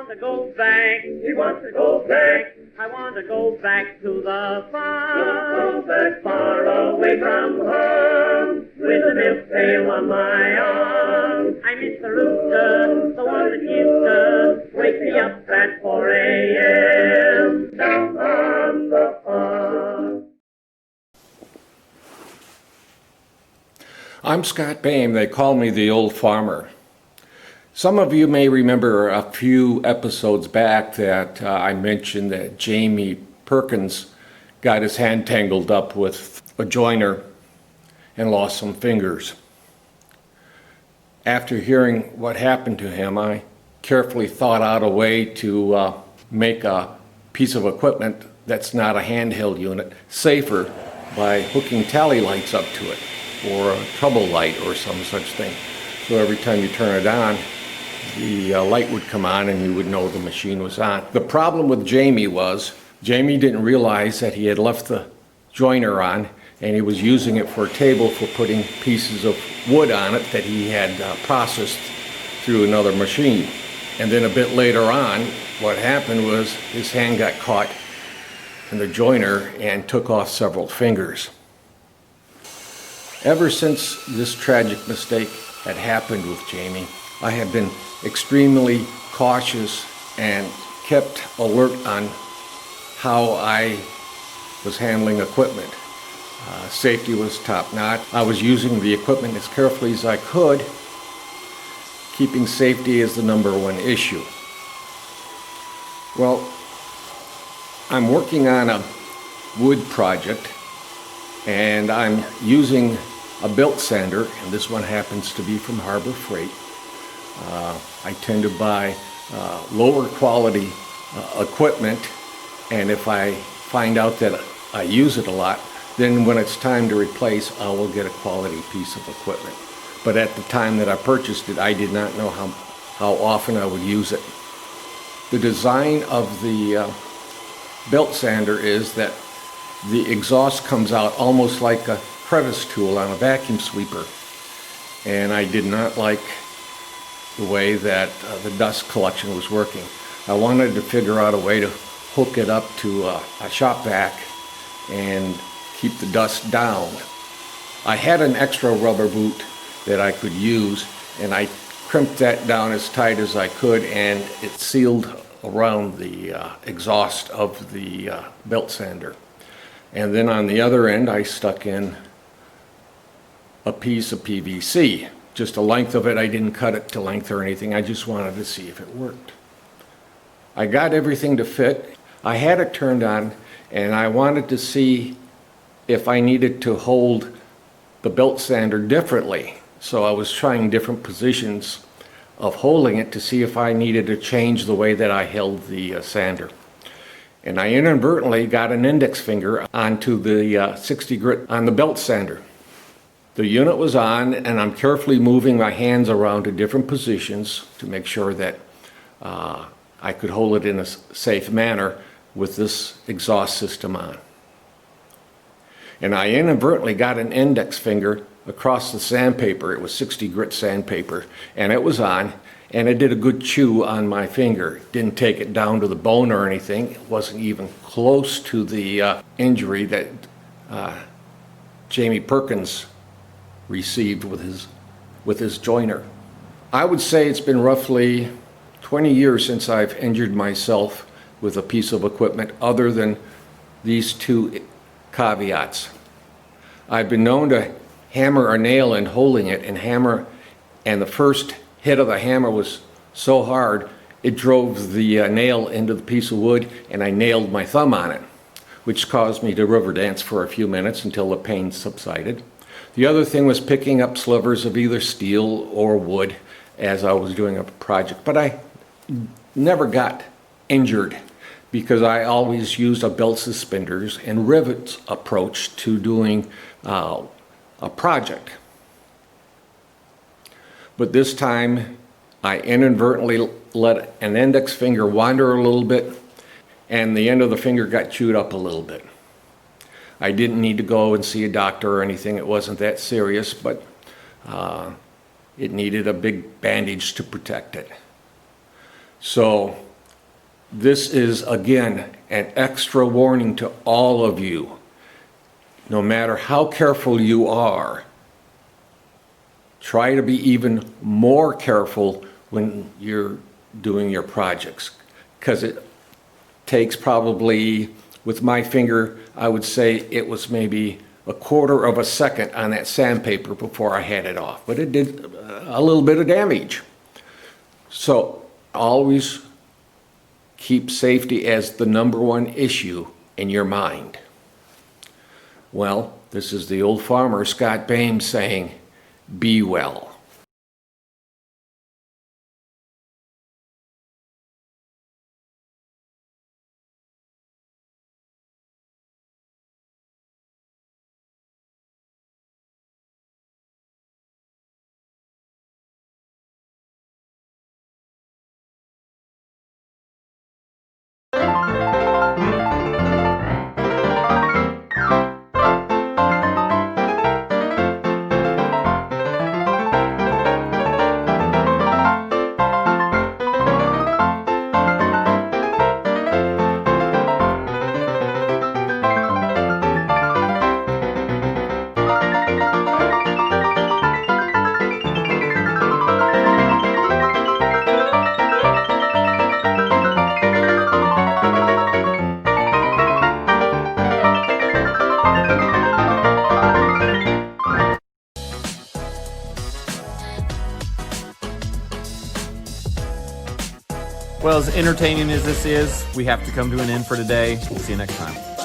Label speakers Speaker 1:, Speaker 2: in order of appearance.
Speaker 1: want to go back. He wants to go back. I want to go back to the farm. Go back far away from home, with a milk pail on my arm. I miss the rooster, the one that used to wake me up at 4 a.m. down on the farm.
Speaker 2: I'm Scott Boehm. They call me the old farmer. Some of you may remember a few episodes back that I mentioned that Jamie Perkins got his hand tangled up with a joiner and lost some fingers. After hearing what happened to him, I carefully thought out a way to make a piece of equipment that's not a handheld unit safer by hooking tally lights up to it, or a trouble light or some such thing. So every time you turn it on, the light would come on and you would know the machine was on. The problem with Jamie was, Jamie didn't realize that he had left the joiner on and he was using it for a table for putting pieces of wood on it that he had processed through another machine. And then a bit later on, what happened was his hand got caught in the joiner and took off several fingers. Ever since this tragic mistake had happened with Jamie, I have been extremely cautious and kept alert on how I was handling equipment. Safety was top-notch. I was using the equipment as carefully as I could, keeping safety as the #1 issue. Well, I'm working on a wood project, and I'm using a belt sander, and this one happens to be from Harbor Freight. I tend to buy lower quality equipment, and if I find out that I use it a lot, then when it's time to replace, I will get a quality piece of equipment. But at the time that I purchased it, I did not know how often I would use it. The design of the belt sander is that the exhaust comes out almost like a crevice tool on a vacuum sweeper, and I did not like the way that the dust collection was working. I wanted to figure out a way to hook it up to a shop vac and keep the dust down. I had an extra rubber boot that I could use, and I crimped that down as tight as I could, and it sealed around the exhaust of the belt sander. And then on the other end, I stuck in a piece of PVC, just the length of it. I didn't cut it to length or anything. I just wanted to see if it worked. I got everything to fit. I had it turned on, and I wanted to see if I needed to hold the belt sander differently. So I was trying different positions of holding it to see if I needed to change the way that I held the sander. And I inadvertently got an index finger onto the 60 grit on the belt sander. The unit was on, and I'm carefully moving my hands around to different positions to make sure that I could hold it in a safe manner with this exhaust system on. And I inadvertently got an index finger across the sandpaper. It was 60 grit sandpaper, and it was on, and it did a good chew on my finger. Didn't take it down to the bone or anything. It wasn't even close to the injury that Jamie Perkins received with his joiner. I would say it's been roughly 20 years since I've injured myself with a piece of equipment other than these two caveats. I've been known to hammer a nail in holding it and the first hit of the hammer was so hard it drove the nail into the piece of wood, and I nailed my thumb on it, which caused me to river dance for a few minutes until the pain subsided. The other thing was picking up slivers of either steel or wood as I was doing a project, but I never got injured because I always used a belt suspenders and rivets approach to doing a project. But this time I inadvertently let an index finger wander a little bit, and the end of the finger got chewed up a little bit. I didn't need to go and see a doctor or anything. It wasn't that serious, but it needed a big bandage to protect it. So This is, again, an extra warning to all of you. No matter how careful you are, try to be even more careful when you're doing your projects, because it takes probably, with my finger, I would say it was maybe a quarter of a second on that sandpaper before I had it off, but it did a little bit of damage. So always keep safety as the #1 issue in your mind. Well, this is the old farmer, Scott Bain, saying, be well.
Speaker 3: Well, as entertaining as this is, we have to come to an end for today. We'll see you next time.